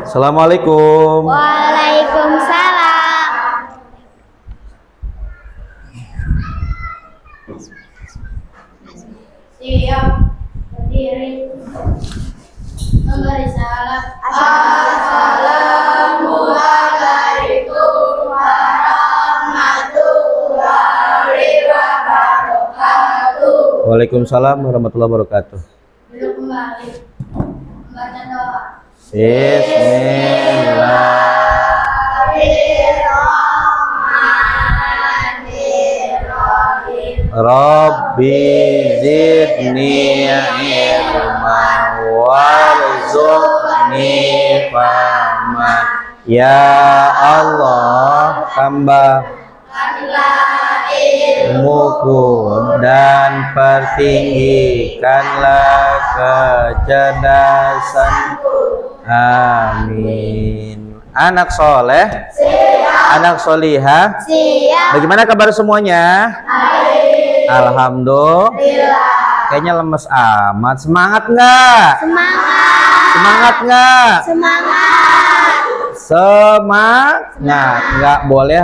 Assalamualaikum. Waalaikumsalam. Siap berdiri. Memberi salam. Assalamualaikum warahmatullahi wabarakatuh. Waalaikumsalam warahmatullahi wabarakatuh. Duduk kembali. Membaca doa. Bismillahirrahmanirrahim. Rabbi zidni ilman warzuqni fahman. Ya Allah, tambah ilmuku dan pertinggikanlah kecerdasanku. Amin. Anak soleh, anak solihah. Bagaimana kabar semuanya? Alhamdulillah. Kayaknya lemes amat. Semangat nggak? Semangat nggak? Semangat. Nggak boleh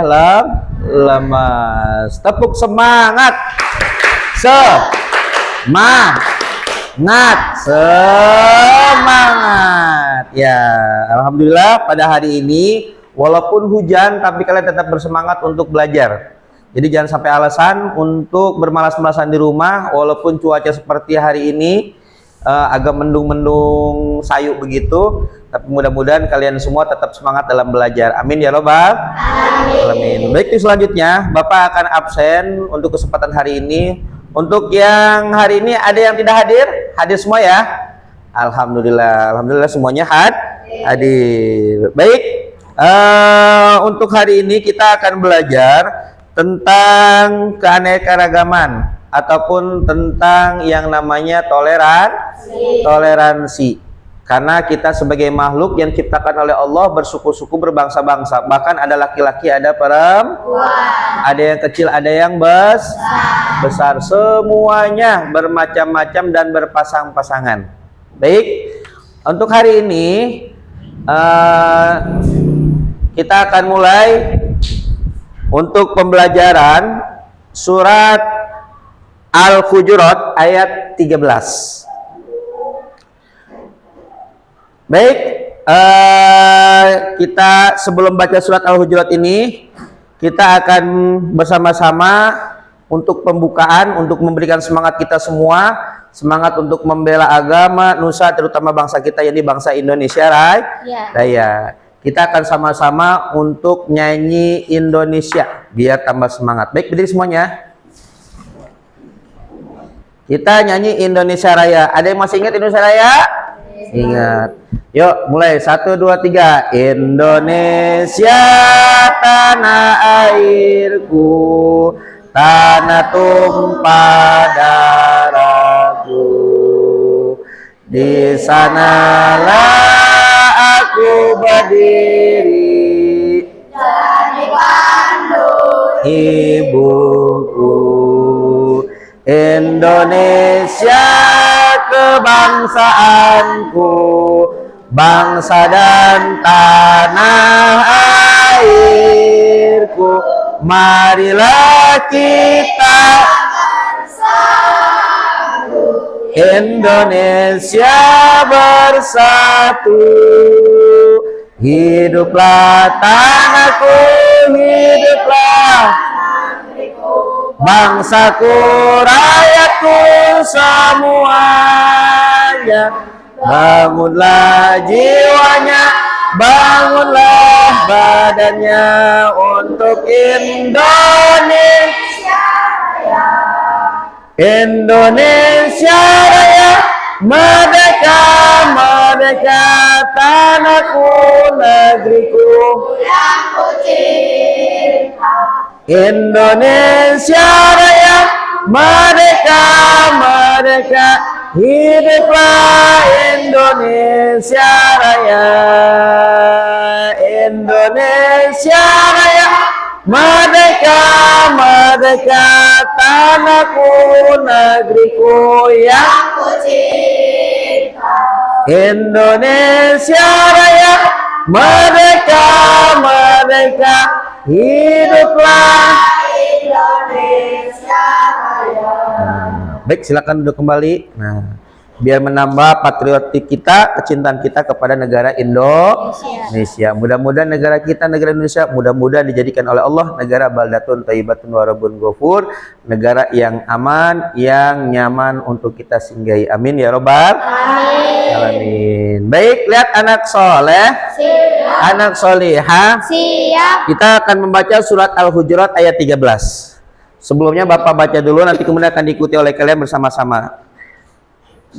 lemes. Tepuk semangat. Semangat. Ya, alhamdulillah pada hari ini walaupun hujan tapi kalian tetap bersemangat untuk belajar. Jadi jangan sampai alasan untuk bermalas-malasan di rumah walaupun cuaca seperti hari ini agak mendung-mendung sayu begitu, tapi mudah-mudahan kalian semua tetap semangat dalam belajar. Amin ya robbal alamin. Baik, selanjutnya Bapak akan absen untuk kesempatan hari ini. Untuk yang hari ini ada yang tidak hadir? Hadir semua ya? Alhamdulillah, alhamdulillah semuanya hadir. Baik, untuk hari ini kita akan belajar tentang keanekaragaman ataupun tentang yang namanya toleransi. Karena kita sebagai makhluk yang diciptakan oleh Allah bersuku-suku, berbangsa-bangsa, bahkan ada laki-laki, ada perempuan, ada yang kecil, ada yang besar, semuanya bermacam-macam dan berpasang-pasangan. Baik, untuk hari ini kita akan mulai untuk pembelajaran surat Al-Hujurat ayat 13. Baik, kita sebelum baca surat Al-Hujurat ini, kita akan bersama-sama untuk pembukaan, untuk memberikan semangat kita semua, semangat untuk membela agama, nusa, terutama bangsa kita, yakni bangsa Indonesia Raya. Kita akan sama-sama untuk nyanyi Indonesia, biar tambah semangat. Baik, berdiri semuanya. Kita nyanyi Indonesia Raya. Ada yang masih ingat Indonesia Raya? Ingat. Yuk, mulai 1, 2, 3. Indonesia tanah airku, tanah tumpah darahku. Di sanalah aku berdiri, jadi Bandung ibuku. Indonesia kebangsaanku, bangsa dan tanah airku. Marilah kita Indonesia bersatu. Hiduplah tanahku, hiduplah bangsaku, rakyatku semuanya. Bangunlah jiwanya, bangunlah badannya untuk Indonesia Raya. Indonesia Raya, merdeka, merdeka, tanahku, negeriku yang ku cinta. Indonesia Raya, merdeka, merdeka, hiduplah Indonesia Raya. Indonesia Raya, merdeka, merdeka, tanahku, negeriku yang ku cinta. Indonesia Raya, merdeka, merdeka, hiduplah Indonesia Raya. Baik, silakan duduk kembali. Nah, biar menambah patriotik kita, kecintaan kita kepada negara Indonesia. Mudah-mudahan negara kita, negara Indonesia, mudah-mudahan dijadikan oleh Allah negara baldatun thayyibatun wa rabbun ghafur, negara yang aman, yang nyaman untuk kita singgahi. Amin ya robbal alamin. Baik, lihat anak soleh, anak solihah. Siap. Kita akan membaca surat Al-Hujurat ayat 13. Sebelumnya Bapak baca dulu, nanti kemudian akan diikuti oleh kalian bersama-sama.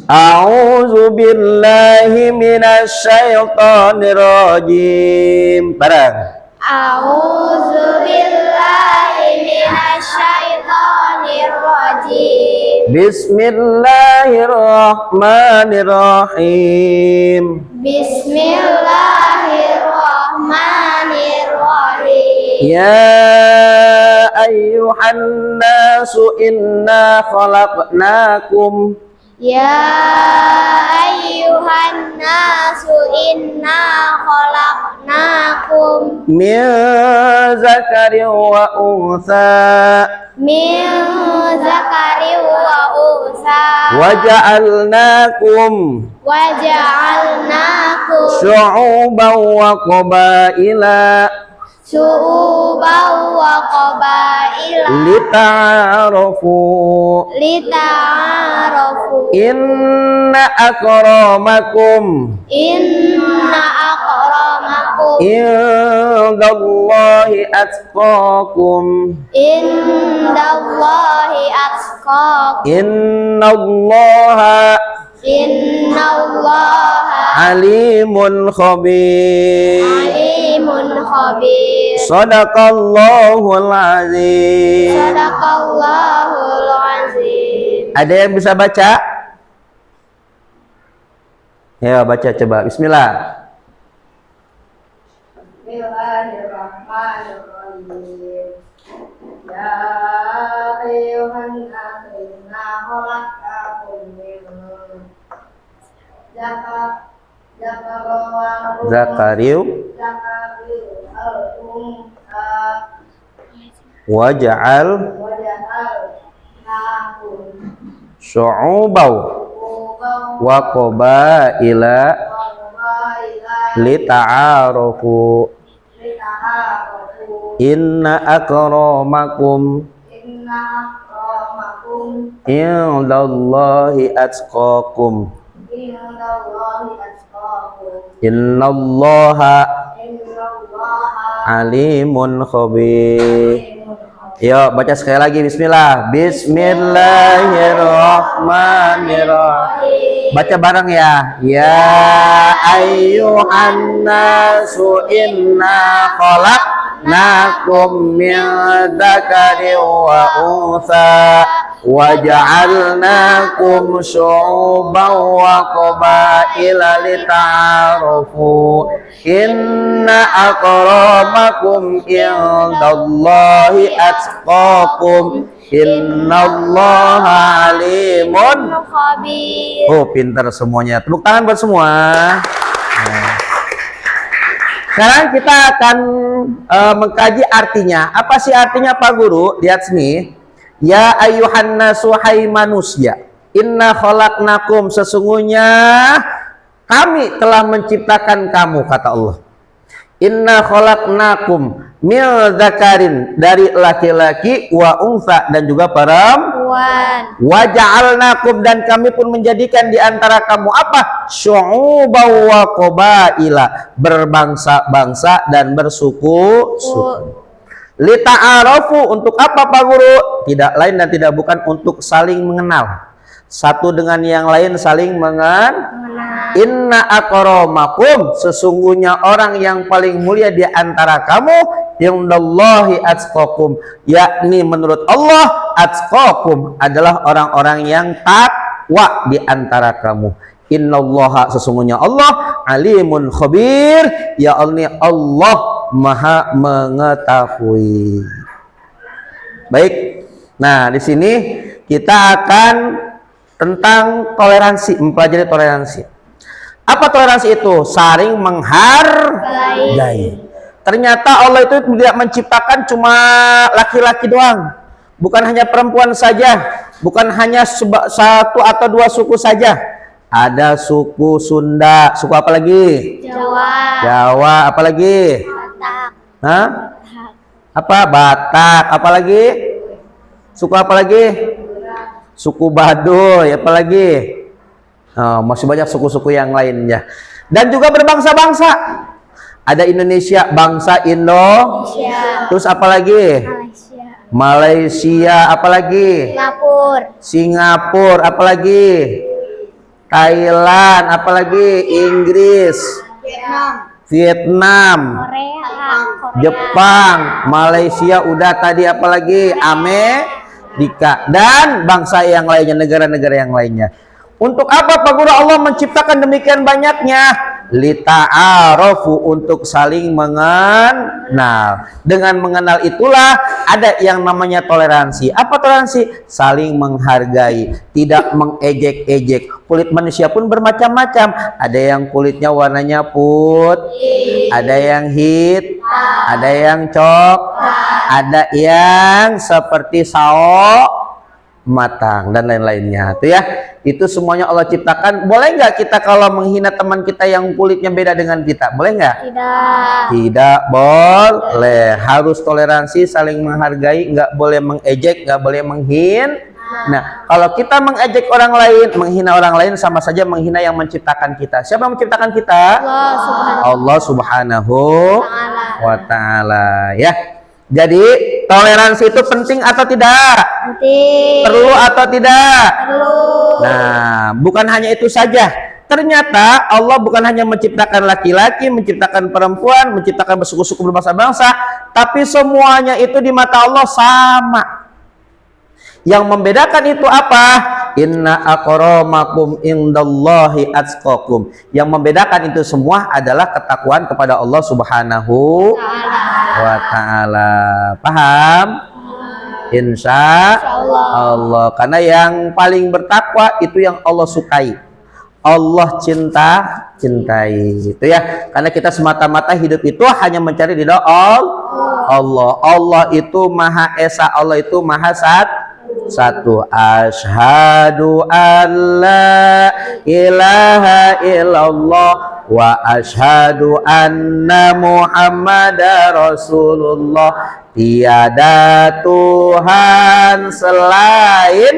A'udzu billahi minasy syaithanir rajim. Bareng. A'udzu billahi minasy syaithanir rajim. Bismillahirrahmanirrahim. Bismillahirrahmanirrahim. Ya ayyuhan nasu inna khalaqnakum Ya ayyuhan nasu inna khalaqnakum min zakarin wa untha min zakarin wa unsa waja'alnakum syu'uban wa qabaila syu'uban wa qabaila lita'arafu inna akramakum indallahi atqakum innallaha alimun khabir. Shadaqallahul azim. Ada yang bisa baca? Ya, baca coba. Bismillah. Bismillahirrahmanirrahim. Ya ayyuhan nasu inna khalaqnakum min Zakariu waja'al syu'ubaw wa qabaila lita'arufu inna akramakum indallahi atqakum innallaha alimun khabir. Yuk baca sekali lagi. Bismillah. Bismillahirrahmanirrahim. Baca bareng ya. Ya ayyuhan nasu inna khalaqnakum min dzakarin wa untha waja'alnakum syu'uban wa qabaila lita'arafu inna akramakum indallahi atqakum innallaha alimun khabir. Oh, pintar semuanya. Tepuk tangan buat semua. Nah. Sekarang kita akan mengkaji artinya. Apa sih artinya Pak Guru? Lihat sini. Ya ayyuhan nasu hai manusia, inna khalaqnakum, sesungguhnya kami telah menciptakan kamu, kata Allah. Inna khalaqnakum min dzakarin, dari laki-laki, wa untha, dan juga perempuan. Wa ja'alnakum, dan kami pun menjadikan di antara kamu apa? Syu'uban wa qabaila, berbangsa-bangsa dan bersuku-suku. Lita'arafu, untuk apa Pak Guru? Tidak lain dan tidak bukan untuk saling mengenal. Satu dengan yang lain saling mengenal. Inna akramakum, sesungguhnya orang yang paling mulia di antara kamu, indallahi atqakum, yakni menurut Allah, atqakum adalah orang-orang yang takwa di antara kamu. Innallaha, sesungguhnya Allah, alimun khabir, ya Allah Maha mengetahui. Baik. Nah, di sini kita akan tentang toleransi, mempelajari toleransi. Apa toleransi itu? Saling menghargai. Ternyata Allah itu tidak menciptakan cuma laki-laki doang, bukan hanya perempuan saja, bukan hanya satu atau dua suku saja. Ada suku Sunda, suku apa lagi? Jawa, apa lagi? Batak. Hah? Apa? Batak, apa lagi? Suku apa lagi? Suku Baduy, apa lagi? Oh, masih banyak suku-suku yang lainnya. Dan juga berbangsa-bangsa. Ada Indonesia, bangsa Indonesia. Terus apa lagi? Malaysia, apa lagi? Singapura, apa lagi? Thailand, apa lagi? Inggris, Vietnam, Jepang, Malaysia, udah tadi apa lagi? Amerika dan bangsa yang lainnya, negara-negara yang lainnya. Untuk apa Pak Guru Allah menciptakan demikian banyaknya? Lita'arofu, untuk saling mengenal. Dengan mengenal itulah ada yang namanya toleransi. Apa toleransi? Saling menghargai, tidak mengejek-ejek. Kulit manusia pun bermacam-macam. Ada yang kulitnya warnanya putih, ada yang hitam, ada yang coklat, ada yang seperti sawo matang dan lain-lainnya. Itu ya, itu semuanya Allah ciptakan. Boleh nggak kita kalau menghina teman kita yang kulitnya beda dengan kita? Boleh nggak? Tidak boleh. Harus toleransi, saling menghargai, nggak boleh mengejek, nggak boleh menghina. Nah, kalau kita mengejek orang lain, menghina orang lain, sama saja menghina yang menciptakan kita. Siapa yang menciptakan kita? Allah Subhanahu wa Ta'ala. Ya. Jadi toleransi itu penting atau tidak? Penting. Perlu atau tidak? Perlu. Nah, bukan hanya itu saja. Ternyata Allah bukan hanya menciptakan laki-laki, menciptakan perempuan, menciptakan bersuku-suku berbangsa-bangsa, tapi semuanya itu di mata Allah sama. Yang membedakan itu apa? Inna akramakum indallahi atqakum. Yang membedakan itu semua adalah ketakwaan kepada Allah Subhanahu wa Ta'ala. Paham? Insya Allah. Karena yang paling bertakwa itu yang Allah sukai, Allah cintai, itu ya. Karena kita semata-mata hidup itu hanya mencari ridha Allah. Allah itu Maha Esa, Allah itu Maha Satu. Asyhadu an la ilaha illallah wa asyhadu anna Muhammadar Rasulullah. Tiada Tuhan selain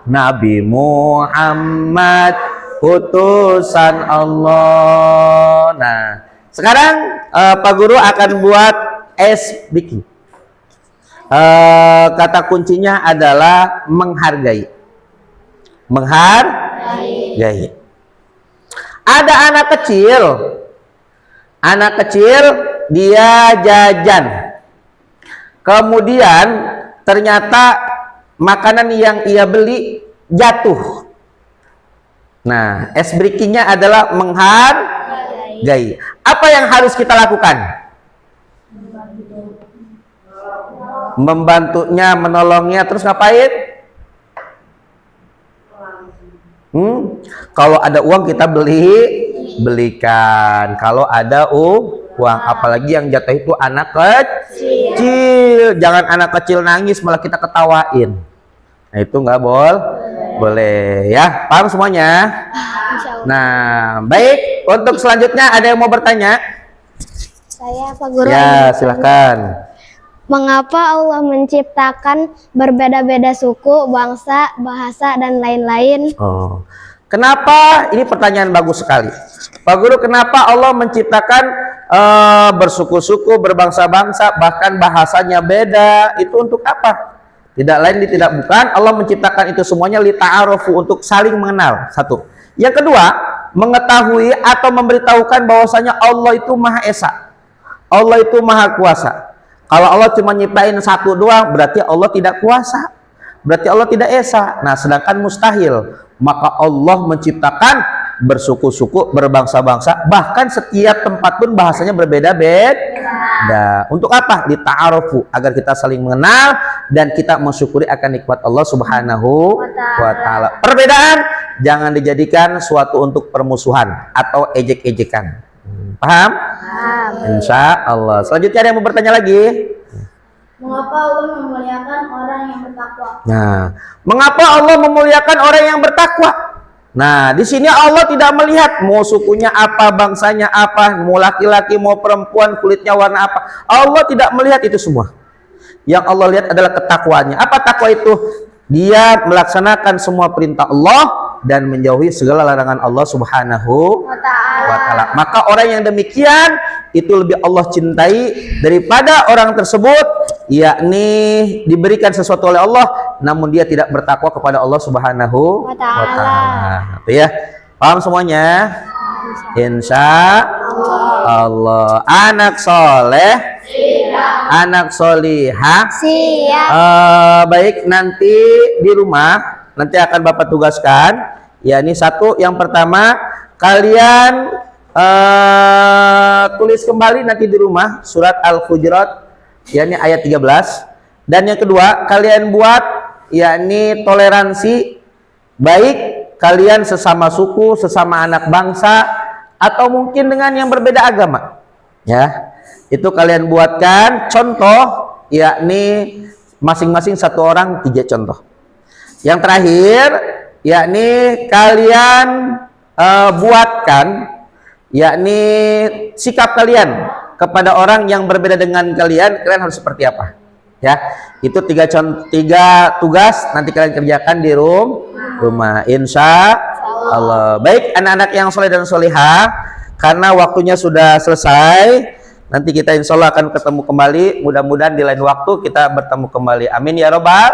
Nabi Muhammad, utusan Allah. Nah, sekarang Pak Guru akan buat bikin. Kata kuncinya adalah menghargai. Menghargai. Ada anak kecil dia jajan, kemudian ternyata makanan yang ia beli jatuh. Nah, breakingnya adalah menghargai. Apa yang harus kita lakukan? Membantunya, menolongnya, terus ngapain? Kalau ada uang kita belikan. Kalau ada uang, apalagi yang jatuh itu anak kecil. Jangan anak kecil nangis malah kita ketawain. Nah, itu nggak boleh ya. Paham semuanya? Nah, baik. Untuk selanjutnya ada yang mau bertanya? Saya Pak Guru. Ya, silahkan. Mengapa Allah menciptakan berbeda-beda suku, bangsa, bahasa, dan lain-lain? Kenapa? Ini pertanyaan bagus sekali. Pak Guru, kenapa Allah menciptakan bersuku-suku, berbangsa-bangsa, bahkan bahasanya beda? Itu untuk apa? Tidak lain, tidak bukan. Allah menciptakan itu semuanya lita'arofu, untuk saling mengenal. Satu. Yang kedua, mengetahui atau memberitahukan bahwasanya Allah itu Maha Esa. Allah itu Maha Kuasa. Kalau Allah cuma nyiptain satu doang, berarti Allah tidak kuasa, berarti Allah tidak esa. Nah, sedangkan mustahil. Maka Allah menciptakan bersuku-suku, berbangsa-bangsa, bahkan setiap tempat pun bahasanya berbeda-beda. Untuk apa? Lita'arofu, agar kita saling mengenal dan kita mensyukuri akan nikmat Allah Subhanahu wa Ta'ala. Perbedaan jangan dijadikan suatu untuk permusuhan atau ejek-ejekan. Paham? Insya Allah. Selanjutnya ada yang mau bertanya lagi? Mengapa Allah memuliakan orang yang bertakwa? Nah, mengapa Allah memuliakan orang yang bertakwa? Nah, di sini Allah tidak melihat mau sukunya apa, bangsanya apa, mau laki-laki, mau perempuan, kulitnya warna apa. Allah tidak melihat itu semua. Yang Allah lihat adalah ketakwaannya. Apa takwa itu? Dia melaksanakan semua perintah Allah dan menjauhi segala larangan Allah Subhanahu wa ta'ala. Maka orang yang demikian itu lebih Allah cintai daripada orang tersebut, yakni diberikan sesuatu oleh Allah namun dia tidak bertakwa kepada Allah Subhanahu wa ta'ala. Itu ya. Paham semuanya? Insya Allah. Anak soleh, anak solihah. Baik, nanti di rumah nanti akan Bapak tugaskan. Ya, ini satu. Yang pertama, kalian tulis kembali nanti di rumah surat Al-Hujurat, yakni ayat 13. Dan yang kedua, kalian buat yakni toleransi, baik kalian sesama suku, sesama anak bangsa, atau mungkin dengan yang berbeda agama. Ya, itu kalian buatkan contoh, yakni masing-masing satu orang 3 contoh. Yang terakhir, yakni kalian buatkan, yakni sikap kalian kepada orang yang berbeda dengan kalian harus seperti apa. Ya, itu 3 tugas nanti kalian kerjakan di rumah. Insya Allah. Baik, anak-anak yang soleh dan solihah, karena waktunya sudah selesai, nanti kita insya Allah akan ketemu kembali. Mudah-mudahan di lain waktu kita bertemu kembali. Amin ya robbal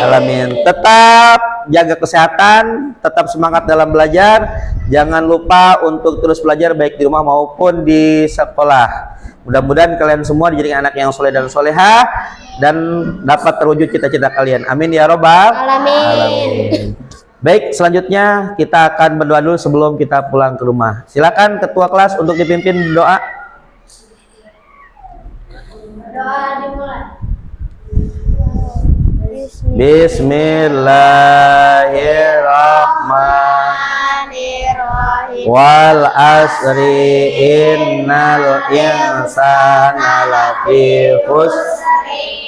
alamin. Tetap jaga kesehatan, tetap semangat dalam belajar. Jangan lupa untuk terus belajar baik di rumah maupun di sekolah. Mudah-mudahan kalian semua dijadikan anak yang soleh dan solehah dan dapat terwujud cita-cita kalian. Amin ya robbal alamin. Baik, selanjutnya kita akan berdoa dulu sebelum kita pulang ke rumah. Silakan ketua kelas untuk dipimpin doa. Doa dimulai. Bismillahirrahmanirrahim. Wal asri innal insana lafi khusr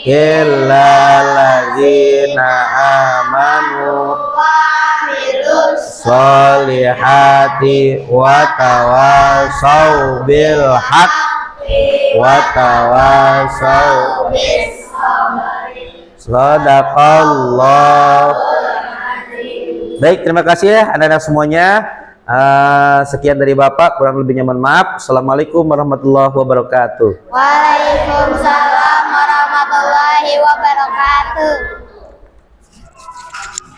illa allazina amanu solihati wa tawasaw bil haq wa tawasaw bis sabri. Sadaqallah. Baik, terima kasih ya anak-anak semuanya. Sekian dari Bapak, kurang lebihnya mohon maaf. Assalamualaikum warahmatullahi wabarakatuh. Waalaikumsalam warahmatullahi wabarakatuh.